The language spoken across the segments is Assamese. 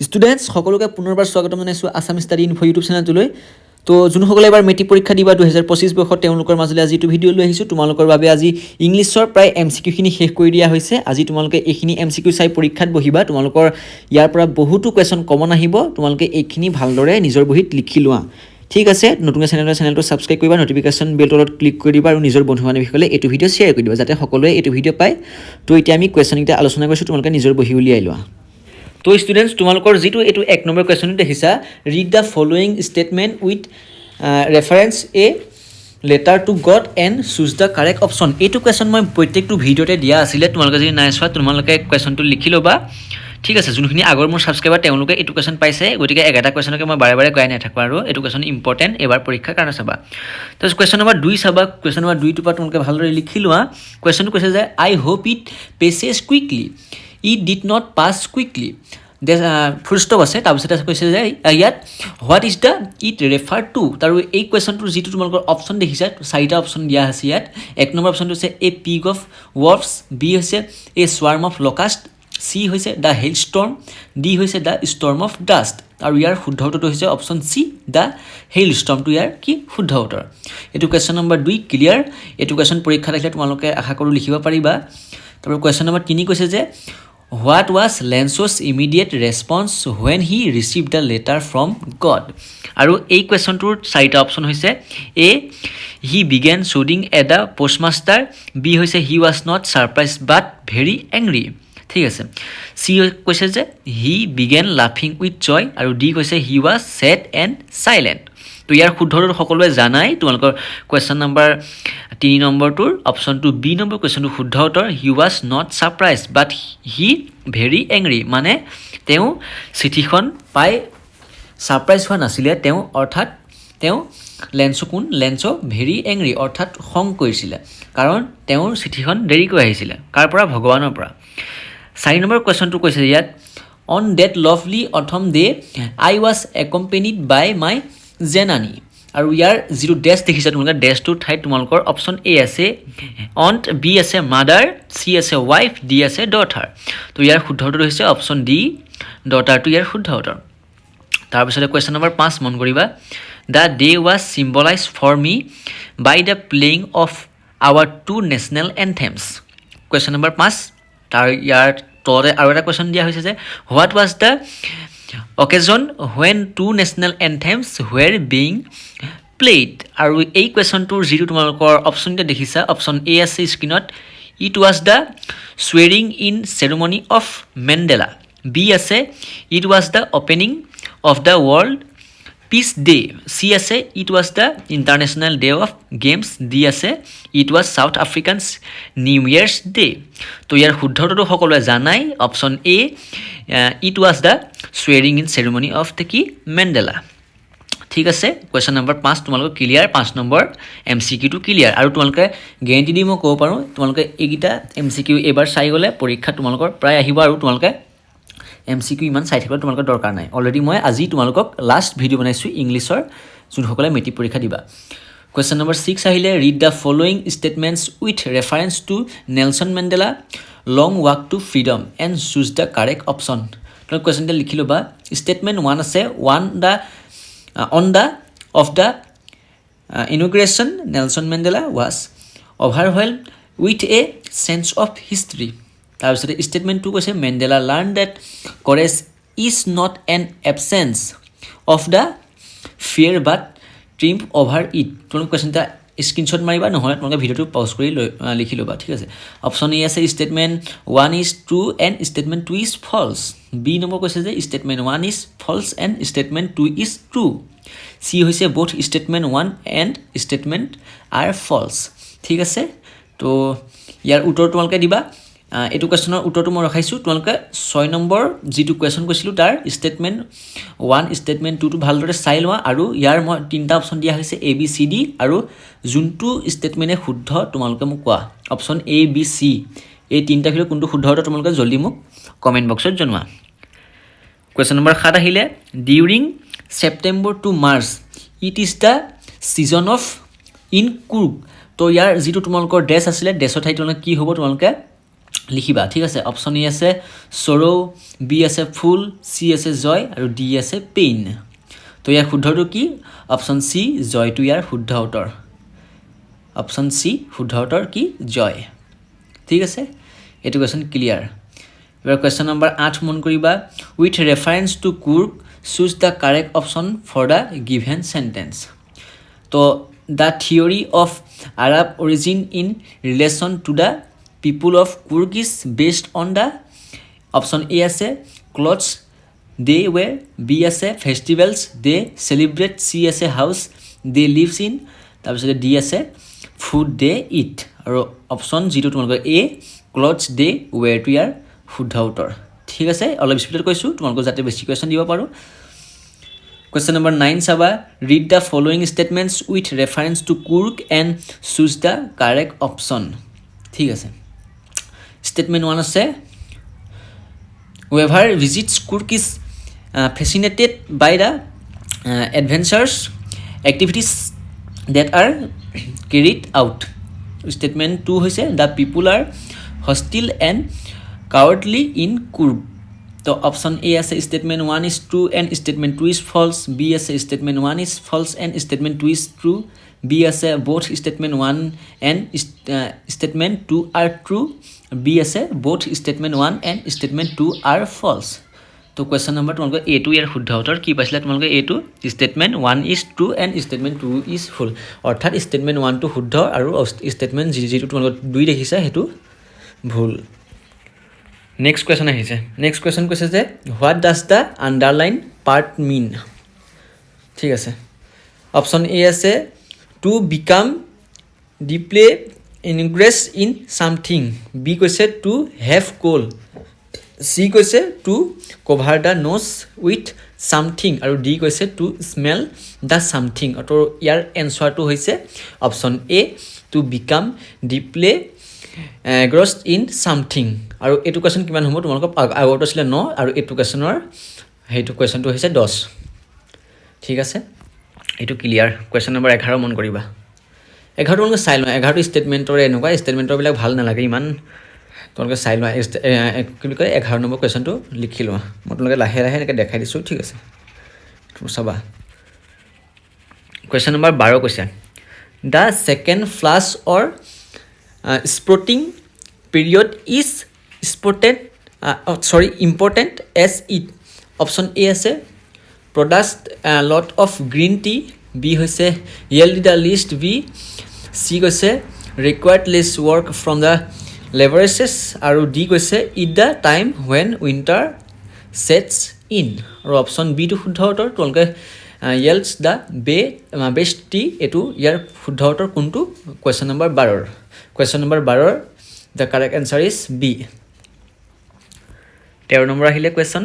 ষ্টুডেণ্টছ সকলোকে পুনৰবাৰ স্বাগতম জনাইছোঁ আছাম ষ্টাডি ইনফো ইউটিউব চেনেলটোলৈ। তো যোনসকলে এবাৰ মেট্ৰিক পৰীক্ষা দিবা 2025 বৰ্ষত তেওঁলোকৰ মাজলৈ আজি এইটো ভিডিঅ' লৈ আহিছোঁ। তোমালোকৰ বাবে আজি ইংলিছৰ প্ৰায় MCQখিনি শেষ কৰি দিয়া হৈছে। আজি তোমালোকে এইখিনি MCQ চাই পৰীক্ষাত বহিবা। তোমালোকৰ ইয়াৰ পৰা বহুতো কুৱেশ্যন কমন আহিব। তোমালোকে এইখিনি ভালদৰে নিজৰ বহীত লিখি লোৱা। ঠিক আছে, নতুন চেনেলটো ছাবস্ক্ৰাইব কৰিবা, নটিফিকেশ্যন বেলটো অলপ ক্লিক কৰি দিবা আৰু নিজৰ বন্ধু বান্ধৱীসকলে এইটো ভিডিঅ' শ্বেয়াৰ কৰি দিবা যাতে সকলোৱে এইটো ভিডিঅ' পায়। তো এতিয়া আমি কুৱেশ্যনকেইটা আলোচনা কৰিছোঁ, তোমালোকে নিজৰ বহী উলিয়াই লোৱা। তো ষ্টুডেণ্টছ তোমালোকৰ যিটো এইটো 1 নম্বৰ কুৱেশ্যনটো দেখিছা, read the following statement with reference a letter to God and choose the correct option. এইটো কুৱেশ্যন মই প্ৰত্যেকটো ভিডিঅ'তে দিয়া আছিলে, তোমালোকে যদি নাই চোৱা তোমালোকে কুৱেশ্যনটো লিখি ল'বা। ঠিক আছে, যোনখিনি আগৰ মোৰ ছাবস্ক্ৰাইবাৰ তেওঁলোকে এইটো কুৱেশ্যন পাইছে, গতিকে একেটা কুৱেশ্যনকে মই বাৰে বাৰে গাই নাথাকোঁ আৰু এইটো কুৱেশ্যন ইম্পৰ্টেণ্ট এবাৰ পৰীক্ষাৰ কাৰণে চাবা। তাৰপিছত কুৱেশ্যন নম্বৰ 2 চাবা। কুৱেশ্যন নম্বৰ 2টোৰ পৰা তোমালোকে ভালদৰে লিখি লোৱা। কুৱেশ্যনটো কৈছে যে I hope it passes quickly, it did not pass quickly. Full stop আছে, তাৰপিছতে কৈছে যে ইয়াত what is the it refer to. আৰু এই কুৱেশ্যনটোৰ যিটো তোমালোকৰ অপশ্যন দেখিছা, 4টা অপশ্যন দিয়া আছে ইয়াত। 1 নম্বৰ অপশ্যনটো হৈছে এ পিগ অফ ৱৰ্ফছ, বি হৈছে এ স্ৱাৰ্ম অফ লকাষ্ট, চি হৈছে দ্য হেল ষ্টৰ্ম, ডি হৈছে দ্য ষ্টৰ্ম অফ ডাষ্ট। আৰু ইয়াৰ শুদ্ধ উত্তৰটো হৈছে অপশ্যন চি, দ্য হেইল ষ্টৰ্মটো ইয়াৰ কি শুদ্ধ উত্তৰ। এইটো কুৱেশ্যন নম্বৰ 2 ক্লিয়াৰ। এইটো কুৱেশ্যন পৰীক্ষাত আহিলে তোমালোকে আশা কৰোঁ লিখিব পাৰিবা। তাৰপৰা কুৱেশ্যন নম্বৰ 3 কৈছে যে what was Lencho's immediate response when he receive the letter from God. আৰু এই কুৱেশ্যনটোৰ 4টা অপশ্যন হৈছে A he began shooting at the postmaster, B হৈছে he was not surprised but very angry. ঠিক আছে, চি কৈছে যে হি বিগেন লাফিং উইথ জয়, আৰু ডি কৈছে he was said and silent. তো ইয়াৰ শুদ্ধটো সকলোৱে জানাই। তোমালোকৰ কুৱেশ্যন নম্বৰ 3 নম্বৰটোৰ অপশ্যনটো বি নম্বৰ কুৱেশ্যনটো শুদ্ধ উত্তৰ, হি was not surprised but he very angry. মানে তেওঁ চিঠিখন পাই ছাৰপ্ৰাইজ হোৱা নাছিলে, তেওঁ লেঞ্চ ভেৰি এংগ্ৰি অৰ্থাৎ খং কৰিছিলে, কাৰণ তেওঁৰ চিঠিখন দেৰিকৈ আহিছিলে। কাৰ পৰা? ভগৱানৰ পৰা। 4 নম্বৰ কুৱেশ্যনটো কৈছে ইয়াত on that lovely autumn day I was accompanied by my Zenani. আৰু ইয়াৰ যিটো ডেছ দেখিছা তোমালোকে, ডেছটোৰ ঠাইত তোমালোকৰ অপশ্যন এ আছে অন্ট, বি আছে মাদাৰ, চি আছে ৱাইফ, ডি আছে ডটাৰ। তো ইয়াৰ শুদ্ধ উত্তৰটো হৈছে অপশ্যন ডি, ডটাৰটো ইয়াৰ শুদ্ধ উত্তৰ। তাৰপিছতে কুৱেশ্যন নম্বৰ 5 মন কৰিবা। The day was symbolised for me by the playing of our 2 national anthems. Question number 5 ইয়াৰ তলতে আৰু এটা কুৱেশ্যন দিয়া হৈছে যে what was the occasion when 2 national anthems were being played. আৰু এই কুৱেশ্যনটোৰ যিটো তোমালোকৰ অপশ্যনটো দেখিছা, অপশ্যন এ আছে স্ক্ৰীণত, it was the swearing in ceremony of Mandela, B আছে it was the opening of the world peace day, C আছে it was the international day of games, D আছে it was South Africans New Year's Day. তো ইয়াৰ শুদ্ধ উত্তৰটো সকলোৱে জানাই, option A it was the swearing in ceremony of the কি মেণ্ডেলা। ঠিক আছে, কুৱেশ্যন নম্বৰ 5 তোমালোকৰ ক্লিয়াৰ। 5 number MCQটো clear. আৰু তোমালোকে গেৰেণ্টি দি মই ক'ব পাৰোঁ, তোমালোকে এইকেইটা MCQ এইবাৰ চাই গ'লে পৰীক্ষা তোমালোকৰ প্ৰায় আহিব, আৰু তোমালোকে MCQ ইমান চাই থাকিবলৈ তোমালোকৰ দৰকাৰ নাই। অলৰেডি মই আজি তোমালোকক লাষ্ট ভিডিঅ' বনাইছোঁ ইংলিছৰ, যোনসকলে মেট্ৰিক পৰীক্ষা দিবা। কুৱেশ্যন নম্বৰ 6 আহিলে read the following statements with reference to Nelson Mandela long walk to freedom and choose the correct option. তোমালোকে কুৱেশ্যনটো লিখি ল'বা। ষ্টেটমেণ্ট 1 আছে on the of the inauguration Nelson Mandela was overwhelmed with a sense of history. তাৰপিছতে ষ্টেটমেণ্ট 2 কৈছে Mandela learn that courage is not an absence of the fear but triumph over it. তোমালোকে কুৱেশ্যন এটা স্ক্ৰীনশ্বট মাৰিবা, নহ'লে তোমালোকে ভিডিঅ'টো পজ কৰি লিখি ল'বা। ঠিক আছে, অপশ্যন এ আছে statement 1 is true and statement 2 is false, B number কৈছে যে statement 1 is false and statement 2 is true, C হৈছে both statement 1 and statement are false. ঠিক আছে, তো ইয়াৰ উত্তৰ তোমালোকে দিবা। এইটো কুৱেশ্যনৰ উত্তৰটো মই ৰখাইছোঁ। তোমালোকে 6 নম্বৰ যিটো কুৱেশ্যন কৈছিলোঁ তাৰ ষ্টেটমেণ্ট 1 ষ্টেটমেণ্ট 2টো ভালদৰে চাই লোৱা। আৰু ইয়াৰ মই 3টা অপশ্যন দিয়া হৈছে A B C D, আৰু যোনটো ষ্টেটমেণ্টে শুদ্ধ তোমালোকে মোক কোৱা, অপশ্যন A B C, এই 3টা ভিতৰত কোনটো শুদ্ধ উত্তৰ তোমালোকে জল্দি মোক কমেণ্ট বক্সত জনোৱা। কুৱেশ্যন নম্বৰ 7 আহিলে during September to March it is the season of in cook. তো ইয়াৰ যিটো তোমালোকৰ ড্ৰেছ আছিলে, ড্ৰেছৰ ঠাইত তোমালোকে কি হ'ব, তোমালোকে লিখিবা ঠিক আছে অপশ্যন এ আছে সৰো বি আছে ফুল চি আছে জয় আৰু ডি আছে পেইন তো ইয়াৰ শুদ্ধটো কি অপশ্যন চি জয়টো ইয়াৰ শুদ্ধ উত্তৰ অপশ্যন চি শুদ্ধ উত্তৰ কি জয় ঠিক আছে এইটো কোৱেশ্যন ক্লিয়াৰ এবাৰ কোৱেশ্যন নম্বৰ 8 মন কৰিবা with reference to Coorg choose the correct option for the given sentence তো the theory of Arab origin in relation to the people of Kurk is based on the option A আছে clothes they wear B আছে festivals they celebrate C আছে house they lives in তাৰপিছত D আছে food they eat আৰু অপশ্যন যিটো তোমালোকৰ A clothes they wear to ইয়াৰ শুদ্ধ উত্তৰ ঠিক আছে অলপ স্পিডত কৈছো তোমালোকৰ যাতে বেছি কোৱেশ্যন দিব পাৰো Question number 9 চাবা read the following statements with reference to Kurk and choose the correct option ঠিক আছে Statement 1 আছে whoever visits Kurk is fascinated by the adventures activities that are carried out. Statement 2 হৈছে the people are hostile and cowardly in Kurk. So option A আছে statement 1 is true and statement 2 is false. B আছে statement 1 is false and statement 2 is true. B আছে both statement 1 and statement 2 are true. B আছে both statement 1 and statement 2 are false. তো question number তোমালোকৰ A2 ইয়াৰ শুদ্ধ উত্তৰ কি পাইছিলা তোমালোকৰ A2 statement 1 is true and statement 2 is false অৰ্থাৎ statement 1 টো শুদ্ধ আৰু statement যিটো তোমালোকৰ 2 দেখিছা হেতু ভুল Next question আহিছে next question কৈছে যে what does the underline part mean ঠিক আছে option A আছে to become deeply engrossed in something B কৈছে to have goal C কৈছে to cover the nose with something আৰু D কৈছে to smell the something অটো ইয়াৰ এনসাৰটো হৈছে option A to become deeply engrossed in something আৰু এটো কোৱেশ্যন কিমান হ'ব তোমালোকক আগৰটো আছিল 9 আৰু এটো কোৱেশ্যনৰ হেতু কোৱেশ্যনটো হৈছে 10 ঠিক আছে এটো ক্লিয়াৰ কোৱেশ্যন নম্বৰ 11 মন কৰিবা 11 তোমালোকে চাই লোৱা 11টো ষ্টেটমেন্টৰ এনেকুৱা ষ্টেটমেন্টৰ বিলাক ভাল নালাগে ইমান তোমালোকে চাই লোৱা কি কয় 11 নম্বৰ কোৱেশ্যনটো লিখি লোৱা মই তোমালোকে লাহে লাহে এনেকৈ দেখাই দিছো ঠিক আছে তুমি চাবা কোৱেশ্যন নম্বৰ 12 কৈছে the second flush or sprouting period is important as it option A আছে produce a lot of green tea B হৈছে yield the least B C কৈছে required less work from the laborers আৰু D কৈছে at the time when winter sets in আৰু option B টো শুদ্ধ উত্তৰ তোমালোকে yields the best tea এটো ইয়াৰ শুদ্ধ উত্তৰ কোনটো question number 12 question number 12 the correct answer is B 13 number আহিলে question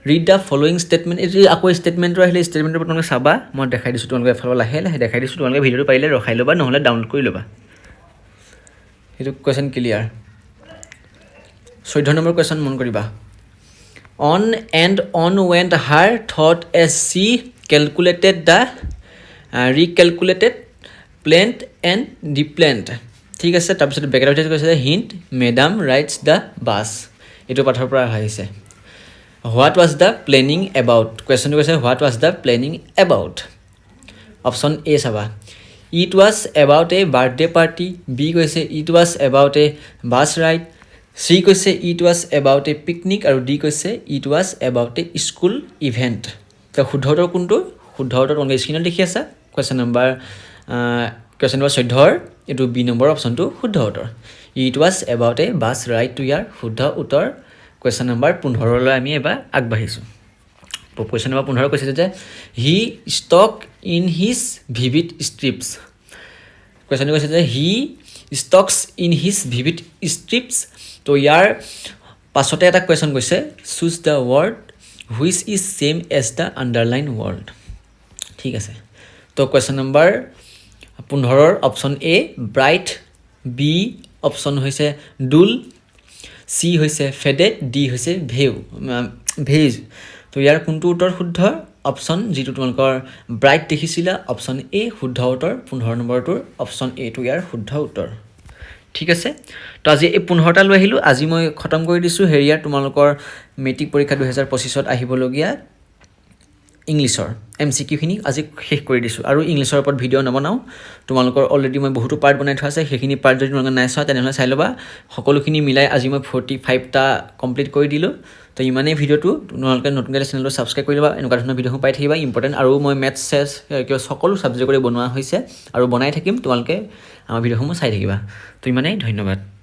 read the following statement এই আকৌ ষ্টেটমেন্টৰ আহিলে ষ্টেটমেন্টৰ তোমালোকে চাবা মই দেখাই দিছো তোমালোকে এফালে লাহে লাহে দেখাই দিছো তোমালোকে ভিডিওটো পাৰিলে ৰখাই লবা নহলে ডাউনলোড কৰি লবা এইটো কোৱেশ্যন ক্লিয়াৰ 14 নম্বৰ কোৱেশ্যন মন কৰিবা on and on went her thought as she calculated the recalculated planned and deplanned ঠিক আছে তাৰপিছত ব্ৰেকেটত কৈছে hint madam rides the bus এটো পাঠৰ পৰা আহিছে what was the planning about question কৈছে what was the planning about option A চাবা it was about a birthday party B কৈছে it was about a bus ride C কৈছে it was about a picnic আৰু D কৈছে it was about a school event তো শুদ্ধ উত্তৰ কোনটো শুদ্ধ উত্তৰ তোমালোকে স্ক্ৰিনত দেখি আছে question number 14 এটো B নম্বৰ অপচনটো শুদ্ধ উত্তৰ it was about a bus ride to ইয়াৰ শুদ্ধ উত্তৰ question number 15 লৈ আমি এবাৰ আগবাঢ়িছো question number 15 কৈছে যে he stuck in his vivid strips question কৈছে যে he stocks in his vivid strips তো ইয়াৰ পাছতে এটা question কৈছে choose the word which is same as the underlined word ঠিক আছে তো question number 15 option A bright B option হৈছে dull C হৈছে faded D হৈছে ভেজ তো ইয়াৰ কোনটো উত্তৰ শুদ্ধ অপচন যেটো তোমালোকৰ ব্ৰাইট দেখিছিলা অপচন A শুদ্ধ উত্তৰ 15 নম্বৰটোৰ অপচন A টো ইয়াৰ শুদ্ধ উত্তৰ ঠিক আছে তো আজি এই 15টা লৈ আহিলোঁ আজি মই খতম কৰি দিছোঁ হেৰিয়াৰ তোমালোকৰ মেট্ৰিক পৰীক্ষা 2025ত আহিবলগীয়া ইংলিছৰ MCQখিনি আজি শেষ কৰি দিছোঁ আৰু ইংলিছৰ ওপৰত ভিডিঅ' নবনাওঁ তোমালোকৰ অলৰেডি মই বহুতো পাৰ্ট বনাই থোৱা আছে সেইখিনি পাৰ্ট যদি তোমালোকে নাই চোৱা তেনেহ'লে চাই ল'বা সকলোখিনি মিলাই আজি মই 45টা কমপ্লিট কৰি দিলোঁ তো ইমানেই ভিডিঅ'টো তোমালোকে নতুনকৈ চেনেলটো ছাবস্ক্ৰাইব কৰি ল'বা এনেকুৱা ধৰণৰ ভিডিঅ'সমূহ পাই থাকিবা ইম্পৰ্টেণ্ট আৰু মই মেথছ চেছ কিবা সকলো ছাবজেক্টৰে বনোৱা হৈছে আৰু বনাই থাকিম তোমালোকে আমাৰ ভিডিঅ'সমূহ চাই থাকিবা তো ইমানেই ধন্যবাদ